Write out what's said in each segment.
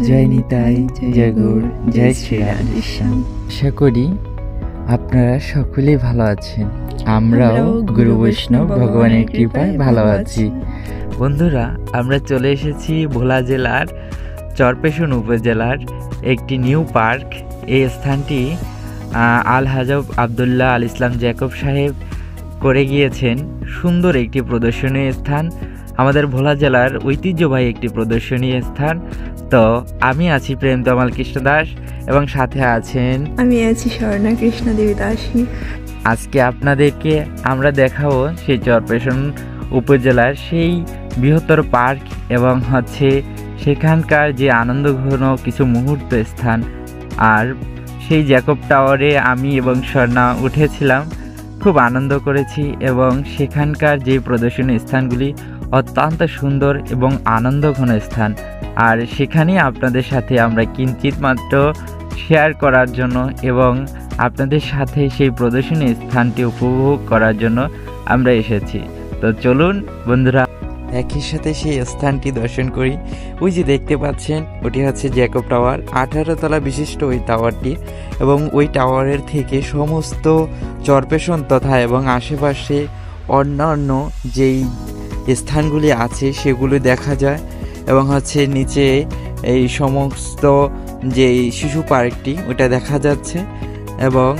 জয় নিতাই, জয় গৌর, জয় শ্রীরাধেশ্যাম। আশা করি আপনারা সকলেই ভালো আছেন। আমরাও গুরু বৈষ্ণব ভগবানের কৃপায় ভালো আছি। বন্ধুরা, আমরা চলে এসেছি ভোলা জেলার চরপেশন উপজেলার একটি নিউ পার্ক। এই স্থানটি আল হাজব আবদুল্লাহ আল ইসলাম জ্যাকব সাহেব করে গিয়েছেন। সুন্দর একটি প্রদর্শনীয় স্থান, আমাদের ভোলা জেলার ঐতিহ্যবাহী একটি প্রদর্শনীয় স্থান। তো আমি আছি প্রেম তমাল কৃষ্ণ দাস এবং সাথে আছেন আমি আছি স্বর্ণা কৃষ্ণ দেবী দাসী। আজকে আপনাদেরকে আমরা দেখাবো সেই চরপেশন উপজেলার সেই বৃহত্তর পার্ক এবং সেখানকার যে আনন্দঘন কিছু মুহূর্ত স্থান। আর সেই জ্যাকব টাওয়ারে আমি এবং স্বর্ণা উঠেছিলাম, খুব আনন্দ করেছি এবং সেখানকার যে প্রদর্শনী স্থানগুলি অত্যন্ত সুন্দর এবং আনন্দঘন স্থান। আর সেখানে আপনাদের সাথে আমরা কিঞ্চিত মাত্র শেয়ার করার জন্য এবং আপনাদের সাথে সেই প্রদর্শনী স্থানটি উপভোগ করার জন্য আমরা এসেছি। তো চলুন বন্ধুরা, একই সাথে সেই স্থানটি দর্শন করি। ওই যে দেখতে পাচ্ছেন, ওটি হচ্ছে জ্যাকব টাওয়ার, 18 তলা বিশিষ্ট ওই টাওয়ারটি। এবং ওই টাওয়ারের থেকে সমস্ত চরপেশন তথা এবং আশেপাশে অন্যান্য যেই স্থানগুলি আছে সেগুলো দেখা যায়। এবং নিচে এই সমস্ত যে শিশু পার্কটি ওটা দেখা যাচ্ছে। এবং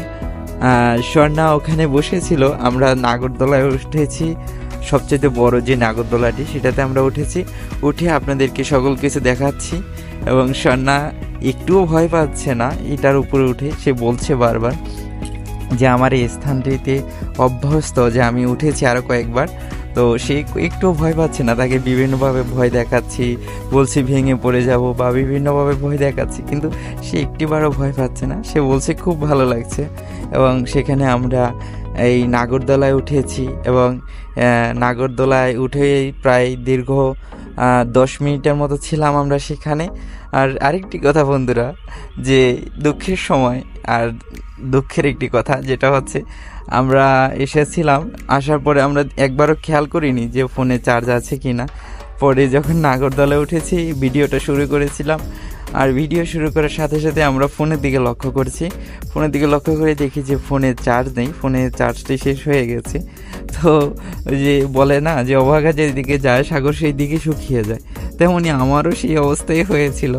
স্বর্ণা ওখানে বসেছিল, আমরা নাগরদোলায় উঠেছি, সবচেয়ে বড় যে নাগরদোলাটি সেটাতে আমরা উঠে আপনাদেরকে সকল কিছু দেখাচ্ছি। এবং স্বর্ণা একটুও ভয় পাচ্ছে না এটার উপরে উঠে। সে বলছে বারবার যে আমার এই স্থানটিতে অভ্যস্ত, যে আমি উঠেছি আরও কয়েকবার। তো সে একটুও ভয় পাচ্ছে না, তাকে বিভিন্নভাবে ভয় দেখাচ্ছি, বলছি ভেঙে পড়ে যাব বা বিভিন্নভাবে ভয় দেখাচ্ছি, কিন্তু সে একটিবারও ভয় পাচ্ছে না। সে বলছে খুব ভালো লাগছে। এবং সেখানে আমরা এই নাগরদোলায় উঠেছি এবং নাগরদোলায় উঠেই প্রায় দীর্ঘ 10 মিনিটের মতো ছিলাম আমরা সেখানে। আর আরেকটি কথা বন্ধুরা, যে দুঃখের সময় আর দুঃখের একটি কথা, যেটা আমরা এসেছিলাম, আসার পরে আমরা একবারও খেয়াল করিনি যে ফোনে চার্জ আছে কি না। পরে যখন নাগরদোলায় উঠেছি ভিডিওটা শুরু করেছিলাম, আর ভিডিও শুরু করার সাথে সাথে আমরা ফোনের দিকে লক্ষ্য করে দেখি যে ফোনে চার্জ নেই, ফোনের চার্জটি শেষ হয়ে গেছে। তো যে বলে না যে অভাগা যেদিকে যায় সাগর সেই দিকে শুকিয়ে যায়, তেমনি আমারও সেই অবস্থাই হয়েছিল।